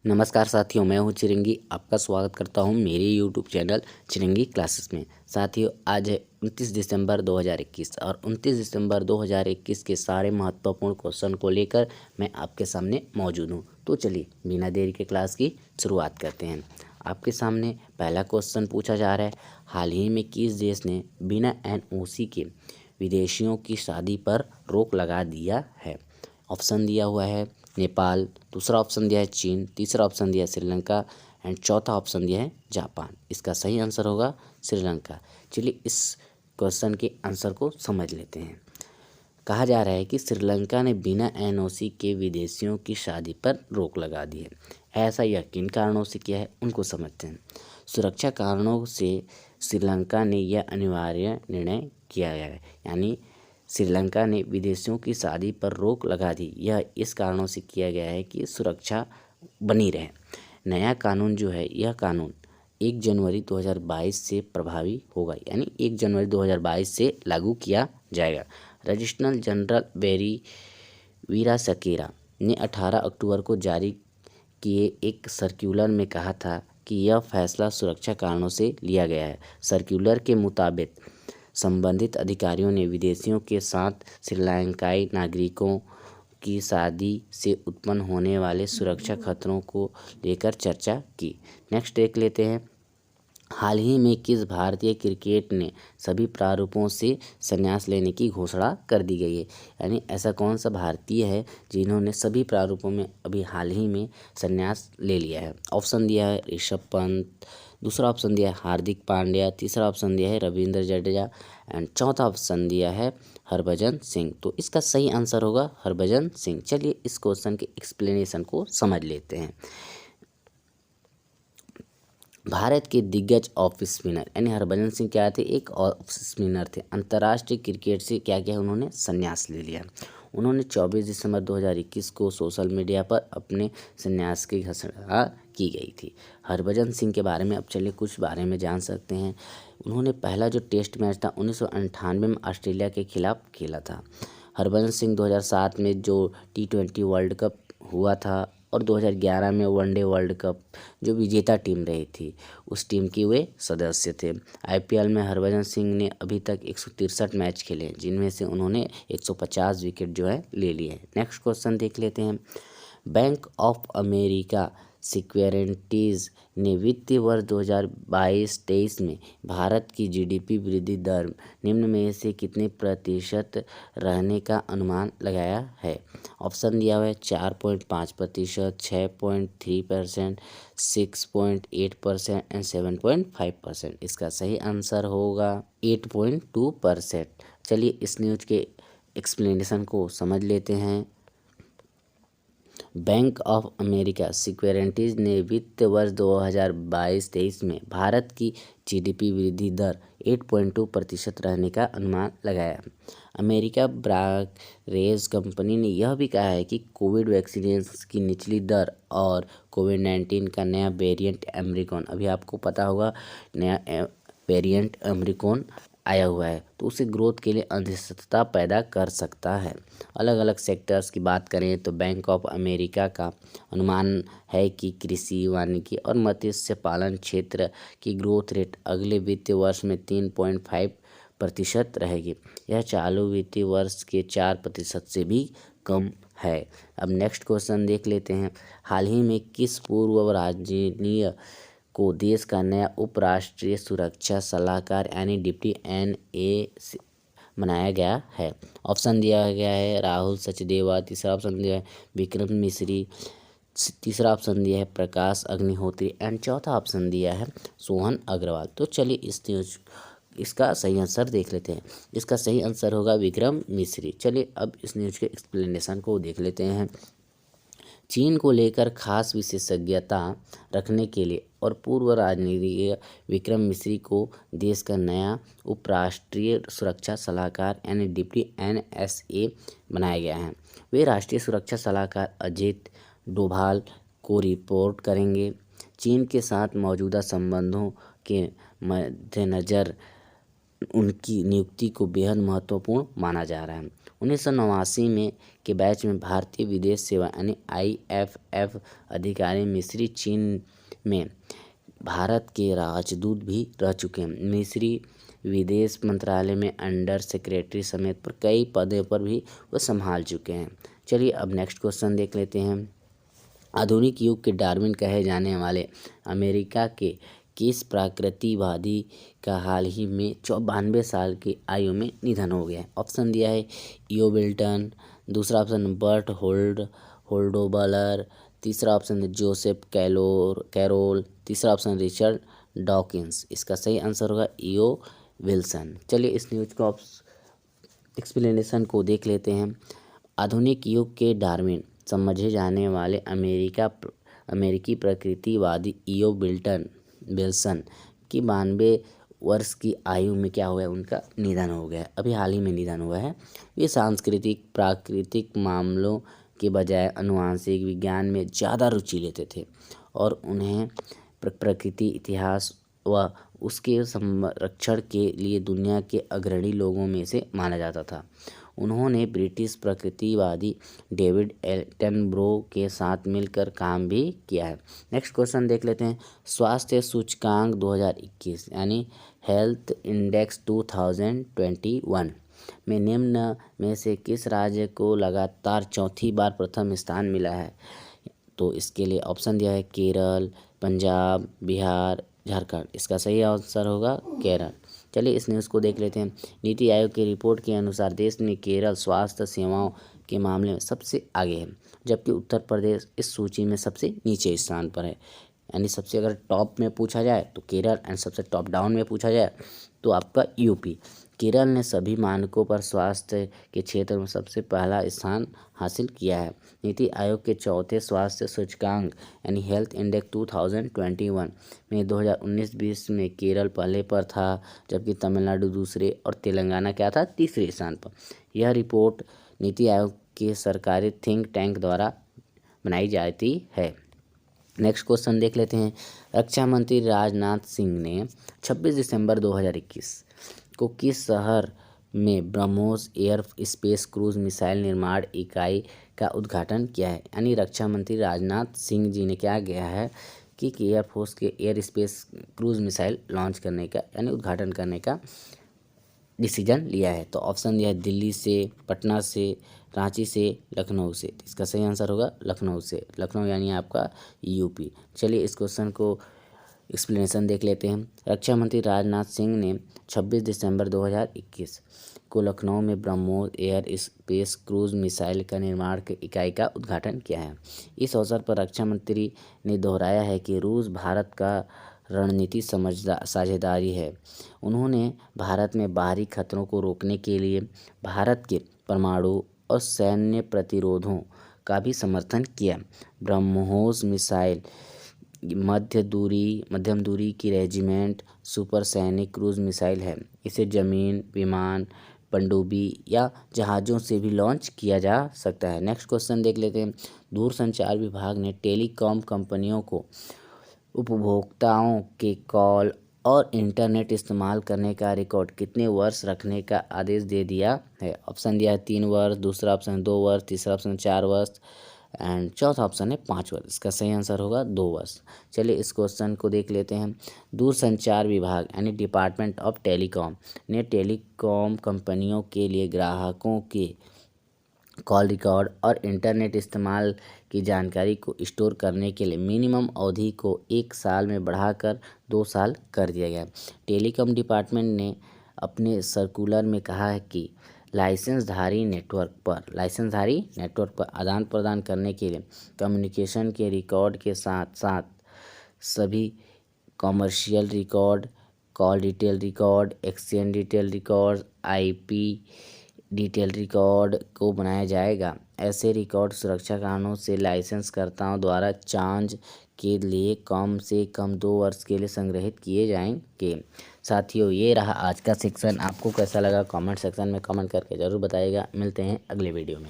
नमस्कार साथियों, मैं हूं चिरंगी। आपका स्वागत करता हूं मेरे यूट्यूब चैनल चिरंगी क्लासेस में। साथियों, आज है 29 दिसंबर 2021 और 29 दिसंबर 2021 के सारे महत्वपूर्ण क्वेश्चन को लेकर मैं आपके सामने मौजूद हूं। तो चलिए बिना देरी के क्लास की शुरुआत करते हैं। आपके सामने पहला क्वेश्चन पूछा जा रहा है, हाल ही में किस देश ने बिना NOC के विदेशियों की शादी पर रोक लगा दिया है? ऑप्शन दिया हुआ है नेपाल, दूसरा ऑप्शन दिया है चीन, तीसरा ऑप्शन दिया है श्रीलंका एंड चौथा ऑप्शन दिया है जापान। इसका सही आंसर होगा श्रीलंका। चलिए इस क्वेश्चन के आंसर को समझ लेते हैं। कहा जा रहा है कि श्रीलंका ने बिना NOC के विदेशियों की शादी पर रोक लगा दी है। ऐसा यह किन कारणों से किया है, उनको समझते हैं। सुरक्षा कारणों से श्रीलंका ने यह अनिवार्य निर्णय किया गया है, यानी श्रीलंका ने विदेशियों की शादी पर रोक लगा दी। यह इस कारणों से किया गया है कि सुरक्षा बनी रहे। नया कानून जो है, यह कानून 1 जनवरी 2022 से प्रभावी होगा, यानी 1 जनवरी 2022 से लागू किया जाएगा। रजिस्ट्रार जनरल बेरी वीरासकेरा ने 18 अक्टूबर को जारी किए एक सर्कुलर में कहा था कि यह फैसला सुरक्षा कारणों से लिया गया है। सर्कुलर के मुताबिक संबंधित अधिकारियों ने विदेशियों के साथ श्रीलंकाई नागरिकों की शादी से उत्पन्न होने वाले सुरक्षा खतरों को लेकर चर्चा की। नेक्स्ट देख लेते हैं, हाल ही में किस भारतीय क्रिकेट ने सभी प्रारूपों से संन्यास लेने की घोषणा कर दी गई है? यानी ऐसा कौन सा भारतीय है जिन्होंने सभी प्रारूपों में अभी हाल ही में संन्यास ले लिया है? ऑप्शन दिया है ऋषभ पंत, दूसरा ऑप्शन दिया है हार्दिक पांड्या, तीसरा ऑप्शन दिया है रविंद्र जडेजा एंड चौथा ऑप्शन दिया है हरभजन सिंह। तो इसका सही आंसर होगा हरभजन सिंह। चलिए इस क्वेश्चन के एक्सप्लेनेशन को समझ लेते हैं। भारत के दिग्गज ऑफ स्पिनर यानी हरभजन सिंह क्या थे? एक ऑफ स्पिनर थे। अंतर्राष्ट्रीय क्रिकेट से क्या किया उन्होंने? संन्यास ले लिया। उन्होंने 24 दिसंबर 2021 को सोशल मीडिया पर अपने संन्यास की घोषणा की गई थी। हरभजन सिंह के बारे में अब चलिए कुछ बारे में जान सकते हैं। उन्होंने पहला जो टेस्ट मैच था 1998 में ऑस्ट्रेलिया के खिलाफ खेला था। हरभजन सिंह 2007 में जो T20 वर्ल्ड कप हुआ था और 2011 में वनडे वर्ल्ड कप जो विजेता टीम रही थी, उस टीम की वे सदस्य थे। IPL में हरभजन सिंह ने अभी तक 163 मैच खेले, जिनमें से उन्होंने 150 विकेट जो है ले लिए हैं। नेक्स्ट क्वेश्चन देख लेते हैं, बैंक ऑफ अमेरिका सिक्योरिटीज़ ने वित्तीय वर्ष 2022-23 में भारत की GDP वृद्धि दर निम्न में से कितने प्रतिशत रहने का अनुमान लगाया है? ऑप्शन दिया हुआ है 4.5%, 6.3%, 6.8% एंड 7.5%। इसका सही आंसर होगा 8.2%। चलिए इस न्यूज के एक्सप्लेनेशन को समझ लेते हैं। बैंक ऑफ अमेरिका सिक्योरिटीज़ ने वित्त वर्ष 2022-23 में भारत की GDP वृद्धि दर 8.2% रहने का अनुमान लगाया। अमेरिका ब्रोकरेज कंपनी ने यह भी कहा है कि कोविड वैक्सीनेशन की निचली दर और कोविड-19 का नया वेरिएंट ओमिक्रॉन, अभी आपको पता होगा नया वेरिएंट ओमिक्रॉन आया हुआ है, तो उसे ग्रोथ के लिए अनिश्चितता पैदा कर सकता है। अलग अलग सेक्टर्स की बात करें तो बैंक ऑफ अमेरिका का अनुमान है कि कृषि, वानिकी और मत्स्य पालन क्षेत्र की ग्रोथ रेट अगले वित्तीय वर्ष में 3.5% रहेगी। यह चालू वित्तीय वर्ष के 4% से भी कम है। अब नेक्स्ट क्वेश्चन देख लेते हैं, हाल ही में किस पूर्व राजनीय को देश का नया उपराष्ट्रीय सुरक्षा सलाहकार यानी डिप्टी NA बनाया गया है? ऑप्शन दिया गया है राहुल सचदेवा, तीसरा ऑप्शन दिया है विक्रम मिश्री, तीसरा ऑप्शन दिया है प्रकाश अग्निहोत्री एंड चौथा ऑप्शन दिया है सोहन अग्रवाल। तो चलिए इसका सही आंसर देख लेते हैं। इसका सही आंसर होगा विक्रम मिश्री। चलिए अब इस न्यूज के एक्सप्लेनेशन को देख लेते हैं। चीन को लेकर खास विशेषज्ञता रखने के लिए और पूर्व राजनीतिज्ञ विक्रम मिश्री को देश का नया उपराष्ट्रीय सुरक्षा सलाहकार यानी डिप्टी NSA बनाया गया है। वे राष्ट्रीय सुरक्षा सलाहकार अजित डोभाल को रिपोर्ट करेंगे। चीन के साथ मौजूदा संबंधों के मद्देनज़र उनकी नियुक्ति को बेहद महत्वपूर्ण माना जा रहा है। 1989 में के बैच में भारतीय विदेश सेवा यानी IFF अधिकारी मिस्री चीन में भारत के राजदूत भी रह चुके हैं। मिस्री विदेश मंत्रालय में अंडर सेक्रेटरी समेत पर कई पदों पर भी वो संभाल चुके हैं। चलिए अब नेक्स्ट क्वेश्चन देख लेते हैं। आधुनिक युग के डार्विन कहे जाने वाले अमेरिका के किस प्रकृतिवादी का हाल ही में 92 साल की आयु में निधन हो गया है? ऑप्शन दिया है ईओ बिल्टन, दूसरा ऑप्शन बर्ट होल्डोबलर, तीसरा ऑप्शन जोसेफ कैरोल, तीसरा ऑप्शन रिचर्ड डॉकिंस। इसका सही आंसर होगा ईओ विल्सन। चलिए इस न्यूज को एक्सप्लेनेशन को देख लेते हैं। आधुनिक युग के डार्विन समझे जाने वाले अमेरिकी प्रकृतिवादी ईओ विल्सन की 92 वर्ष की आयु में क्या हुआ है? उनका निधन हो गया है। अभी हाल ही में निधन हुआ है। वे सांस्कृतिक प्राकृतिक मामलों के बजाय आनुवंशिक विज्ञान में ज़्यादा रुचि लेते थे और उन्हें प्रकृति इतिहास व उसके संरक्षण के लिए दुनिया के अग्रणी लोगों में से माना जाता था। उन्होंने ब्रिटिश प्रकृतिवादी डेविड एटनबरो के साथ मिलकर काम भी किया है। नेक्स्ट क्वेश्चन देख लेते हैं। स्वास्थ्य सूचकांक 2021 यानी हेल्थ इंडेक्स 2021 में निम्न में से किस राज्य को लगातार चौथी बार प्रथम स्थान मिला है? तो इसके लिए ऑप्शन दिया है केरल, पंजाब, बिहार, झारखंड। इसका सही आंसर होगा केरल। चलिए इस न्यूज़ को देख लेते हैं। नीति आयोग की रिपोर्ट के अनुसार देश में केरल स्वास्थ्य सेवाओं के मामले में सबसे आगे है, जबकि उत्तर प्रदेश इस सूची में सबसे नीचे स्थान पर है। यानी सबसे अगर टॉप में पूछा जाए तो केरल एंड सबसे टॉप डाउन में पूछा जाए तो आपका यूपी। केरल ने सभी मानकों पर स्वास्थ्य के क्षेत्र में सबसे पहला स्थान हासिल किया है। नीति आयोग के चौथे स्वास्थ्य सूचकांक यानी हेल्थ इंडेक्स 2021 में 2019-20 में केरल पहले पर था, जबकि तमिलनाडु दूसरे और तेलंगाना क्या था? तीसरे स्थान पर। यह रिपोर्ट नीति आयोग के सरकारी थिंक टैंक द्वारा बनाई जाती है। नेक्स्ट क्वेश्चन देख लेते हैं। रक्षा मंत्री राजनाथ सिंह ने 26 दिसंबर 2021 को किस शहर में BrahMos air space cruise missile निर्माण इकाई का उद्घाटन किया है? यानी रक्षा मंत्री राजनाथ सिंह जी ने क्या किया है कि एयरफोर्स के air space cruise missile launch करने का यानी उद्घाटन करने का डिसीजन लिया है। तो ऑप्शन दिया है दिल्ली से, पटना से, रांची से, लखनऊ से। इसका सही आंसर होगा लखनऊ से। लखनऊ यानी आपका यूपी। चलिए इस क्वेश्चन को एक्सप्लेनेशन देख लेते हैं। रक्षा मंत्री राजनाथ सिंह ने 26 दिसंबर 2021 को लखनऊ में BrahMos air space cruise missile का निर्माण की इकाई का उद्घाटन किया है। इस अवसर पर रक्षा मंत्री ने दोहराया है कि रूस भारत का रणनीति साझेदारी है। उन्होंने भारत में बाहरी खतरों को रोकने के लिए भारत के परमाणु और सैन्य प्रतिरोधों का भी समर्थन किया। ब्रह्मोस मिसाइल मध्यम दूरी की रेजिमेंट सुपर सैनिक क्रूज मिसाइल है। इसे जमीन, विमान, पनडुब्बी या जहाज़ों से भी लॉन्च किया जा सकता है। नेक्स्ट क्वेश्चन देख लेते हैं। दूरसंचार विभाग ने टेलीकॉम कंपनियों को उपभोक्ताओं के कॉल और इंटरनेट इस्तेमाल करने का रिकॉर्ड कितने वर्ष रखने का आदेश दे दिया है? ऑप्शन दिया है 3 वर्ष, दूसरा ऑप्शन 2 वर्ष, तीसरा ऑप्शन 4 वर्ष एंड चौथा ऑप्शन है 5 वर्ष। इसका सही आंसर होगा 2 वर्ष। चलिए इस क्वेश्चन को देख लेते हैं। दूरसंचार विभाग यानी डिपार्टमेंट ऑफ टेलीकॉम ने टेलीकॉम कंपनियों के लिए ग्राहकों के कॉल रिकॉर्ड और इंटरनेट इस्तेमाल की जानकारी को स्टोर करने के लिए मिनिमम अवधि को 1 साल में बढ़ाकर 2 साल कर दिया गया। टेलीकॉम डिपार्टमेंट ने अपने सर्कुलर में कहा है कि लाइसेंसधारी नेटवर्क पर आदान प्रदान करने के लिए कम्युनिकेशन के रिकॉर्ड के साथ साथ सभी commercial record, call detail record, exchange detail record, IP detail record को बनाया जाएगा। ऐसे रिकॉर्ड सुरक्षा कारणों से लाइसेंसकर्ताओं द्वारा जांच के लिए कम से कम 2 वर्ष के लिए संग्रहित किए जाएंगे। साथियों ये रहा आज का सेक्शन। आपको कैसा लगा कमेंट सेक्शन में कमेंट करके ज़रूर बताइएगा। मिलते हैं अगले वीडियो में।